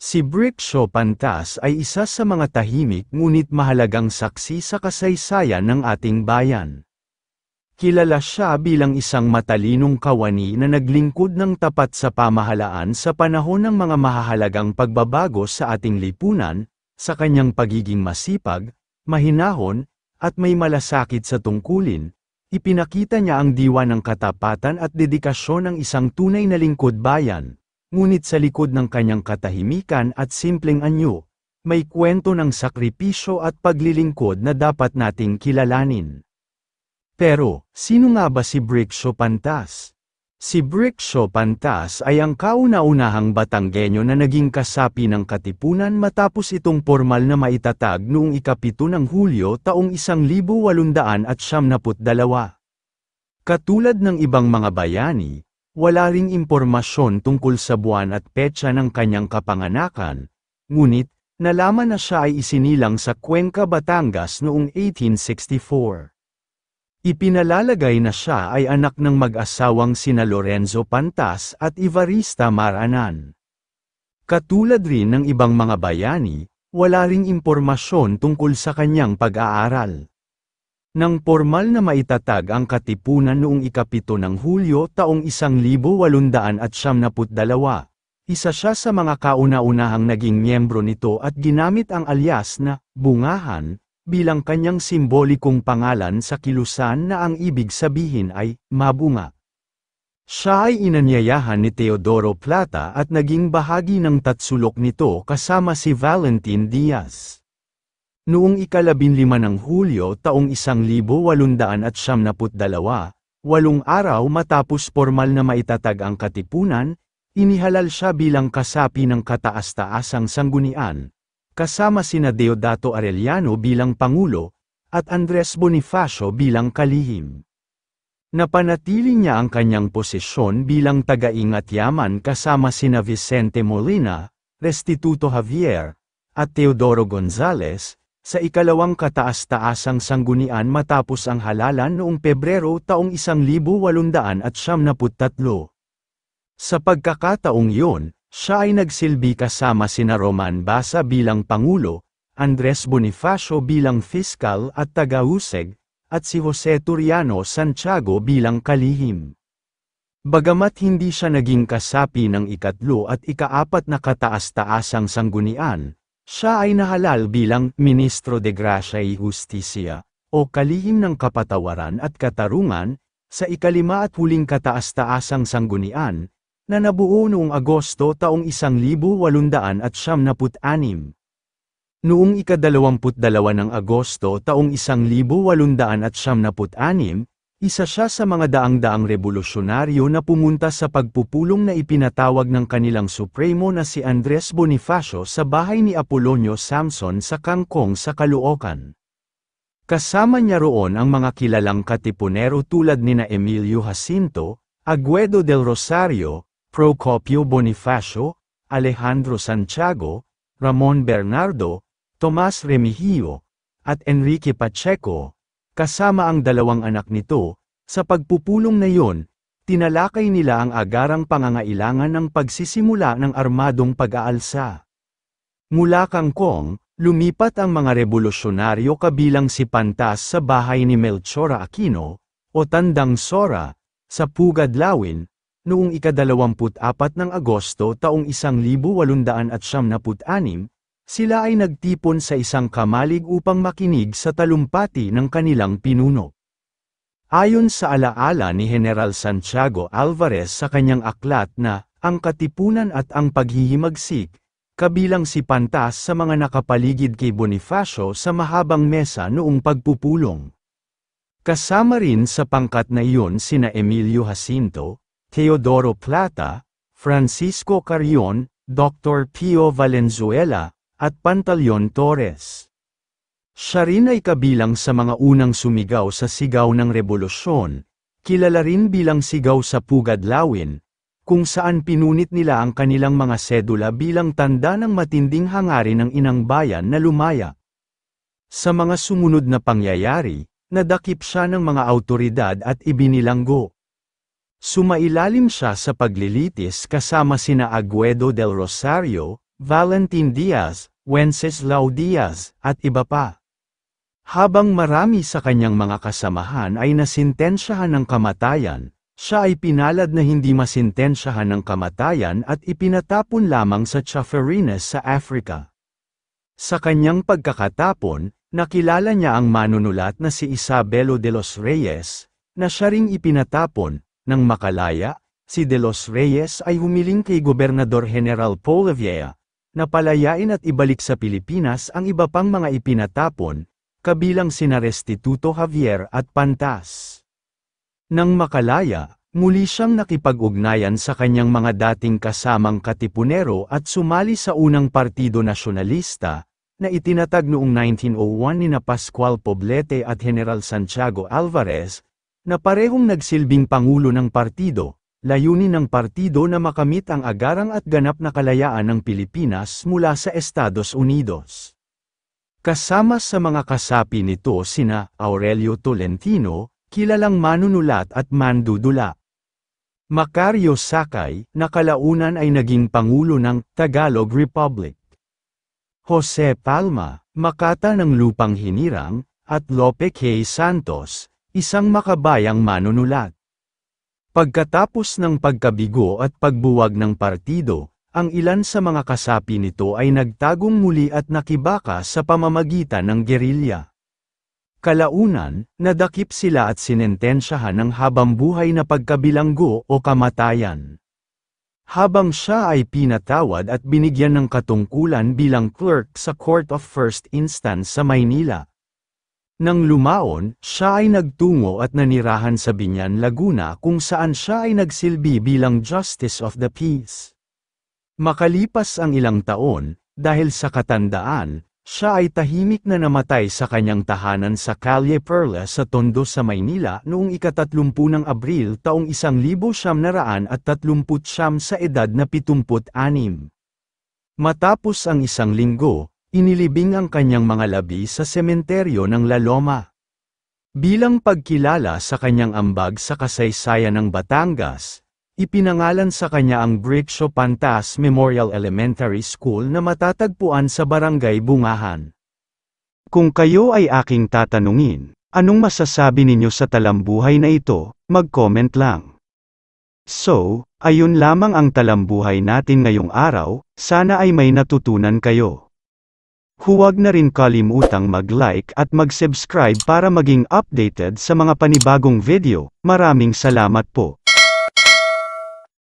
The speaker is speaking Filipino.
Si Briccio Pantas ay isa sa mga tahimik ngunit mahalagang saksi sa kasaysayan ng ating bayan. Kilala siya bilang isang matalinong kawani na naglingkod ng tapat sa pamahalaan sa panahon ng mga mahahalagang pagbabago sa ating lipunan, sa kanyang pagiging masipag, mahinahon, at may malasakit sa tungkulin. Ipinakita niya ang diwa ng katapatan at dedikasyon ng isang tunay na lingkod bayan. Ngunit sa likod ng kanyang katahimikan at simpleng anyo, may kwento ng sakripisyo at paglilingkod na dapat nating kilalanin. Pero, sino nga ba si Briccio Pantas? Si Briccio Pantas ay ang kauna-unahang Batanggenyo na naging kasapi ng Katipunan matapos itong formal na maitatag noong 7 ng Hulyo taong 1892. Katulad ng ibang mga bayani, wala ring impormasyon tungkol sa buwan at petsa ng kanyang kapanganakan, ngunit, nalaman na siya ay isinilang sa Cuenca, Batangas noong 1864. Ipinalalagay na siya ay anak ng mag-asawang sina Lorenzo Pantas at Evarista Maranan. Katulad rin ng ibang mga bayani, wala ring impormasyon tungkol sa kanyang pag-aaral. Nang formal na maitatag ang Katipunan noong 7 ng Hulyo taong 1892, isa siya sa mga kauna-unahang naging miyembro nito at ginamit ang alias na Bungahan bilang kanyang simbolikong pangalan sa kilusan na ang ibig sabihin ay mabunga. Siya ay inanyayahan ni Teodoro Plata at naging bahagi ng tatsulok nito kasama si Valentin Diaz. Noong 15 ng Hulyo taong 1892, 8 araw matapos formal na maitatag ang Katipunan, inihalal siya bilang kasapi ng kataas-taasang sanggunian, kasama sina Deodato Arellano bilang Pangulo, at Andres Bonifacio bilang kalihim. Napanatili niya ang kanyang posisyon bilang taga-ingat yaman kasama sina Vicente Molina, Restituto Javier, at Teodoro Gonzales, sa ikalawang kataas-taasang sanggunian matapos ang halalan noong Pebrero taong 1893. Sa pagkakataong iyon, siya ay nagsilbi kasama sina Roman Basa bilang Pangulo, Andres Bonifacio bilang Fiskal at Taga-Useg, at si Jose Turiano Santiago bilang kalihim. Bagamat hindi siya naging kasapi ng ikatlo at ika-4 na kataas-taasang sanggunian, siya ay nahalal bilang Ministro de Gracia y Justicia, o kalihim ng kapatawaran at katarungan, sa ikalima at huling kataas-taasang sanggunian, na nabuo noong Agosto taong 1896. Noong ika-22 ng Agosto taong 1896, isa siya sa mga daang-daang revolusyonaryo na pumunta sa pagpupulong na ipinatawag ng kanilang Supremo na si Andres Bonifacio sa bahay ni Apolonio Samson sa Kangkong sa Caloocan. Kasama niya roon ang mga kilalang Katipunero tulad nina Emilio Jacinto, Aguedo del Rosario, Procopio Bonifacio, Alejandro Santiago, Ramon Bernardo, Tomas Remigio, at Enrique Pacheco, kasama ang dalawang anak nito. Sa pagpupulong na iyon, tinalakay nila ang agarang pangangailangan ng pagsisimula ng armadong pag-aalsa. Mula Kangkong, lumipat ang mga revolusyonaryo kabilang si Pantas sa bahay ni Melchora Aquino, o Tandang Sora, sa Pugad Lawin, noong ika-24 ng Agosto taong 1896, sila ay nagtipon sa isang kamalig upang makinig sa talumpati ng kanilang pinuno. Ayon sa alaala ni General Santiago Alvarez sa kanyang aklat na Ang Katipunan at ang Paghihimagsik, kabilang si Pantas sa mga nakapaligid kay Bonifacio sa mahabang mesa noong pagpupulong. Kasama rin sa pangkat na iyon sina Emilio Jacinto, Teodoro Plata, Francisco Carrion, Dr. Pio Valenzuela, at Pantaleon Torres. Siya rin ay kabilang sa mga unang sumigaw sa sigaw ng rebolusyon, kilala rin bilang sigaw sa Pugad Lawin, kung saan pinunit nila ang kanilang mga sedula bilang tanda ng matinding hangarin ng inang bayan na lumaya. Sa mga sumunod na pangyayari, nadakip siya ng mga awtoridad at ibinilanggo. Sumailalim siya sa paglilitis kasama sina Aguedo del Rosario, Valentin Diaz, Wenceslao Diaz, at iba pa. Habang marami sa kanyang mga kasamahan ay nasintensyahan ng kamatayan, siya ay pinalad na hindi masintensyahan ng kamatayan at ipinatapon lamang sa Chafarinas sa Africa. Sa kanyang pagkakatapon, nakilala niya ang manunulat na si Isabelo de los Reyes, na siya ring ipinatapon. Nang makalaya, si de los Reyes ay humiling kay Gobernador General Polavieja, na palayain at ibalik sa Pilipinas ang iba pang mga ipinatapon, kabilang sina Restituto Javier at Pantas. Nang makalaya, muli siyang nakipag-ugnayan sa kanyang mga dating kasamang katipunero at sumali sa unang Partido Nasyonalista, na itinatag noong 1901 ni Pascual Poblete at General Santiago Alvarez, na parehong nagsilbing pangulo ng partido. Layunin ng partido na makamit ang agarang at ganap na kalayaan ng Pilipinas mula sa Estados Unidos. Kasama sa mga kasapi nito sina Aurelio Tolentino, kilalang manunulat at mandudula. Macario Sakay, na kalaunan ay naging pangulo ng Tagalog Republic. Jose Palma, makata ng lupang hinirang, at Lope K. Santos, isang makabayang manunulat. Pagkatapos ng pagkabigo at pagbuwag ng partido, ang ilan sa mga kasapi nito ay nagtagong muli at nakibaka sa pamamagitan ng gerilya. Kalaunan, nadakip sila at sinentensyahan ng habambuhay na pagkabilanggo o kamatayan. Habang siya ay pinatawad at binigyan ng katungkulan bilang clerk sa Court of First Instance sa Maynila. Nang lumaon, siya ay nagtungo at nanirahan sa Biñan, Laguna kung saan siya ay nagsilbi bilang Justice of the Peace. Makalipas ang ilang taon, dahil sa katandaan, siya ay tahimik na namatay sa kanyang tahanan sa Calle Perla sa Tondo sa Maynila noong ika-30 ng Abril taong 1939 sa edad na 76. Matapos ang isang linggo, inilibing ang kanyang mga labi sa sementeryo ng La Loma. Bilang pagkilala sa kanyang ambag sa kasaysayan ng Batangas, ipinangalan sa kanya ang Briccio Pantas Memorial Elementary School na matatagpuan sa Barangay Bungahan. Kung kayo ay aking tatanungin, anong masasabi ninyo sa talambuhay na ito, mag-comment lang. So, ayun lamang ang talambuhay natin ngayong araw, sana ay may natutunan kayo. Huwag na rin kalimutang mag-like at mag-subscribe para maging updated sa mga panibagong video. Maraming salamat po.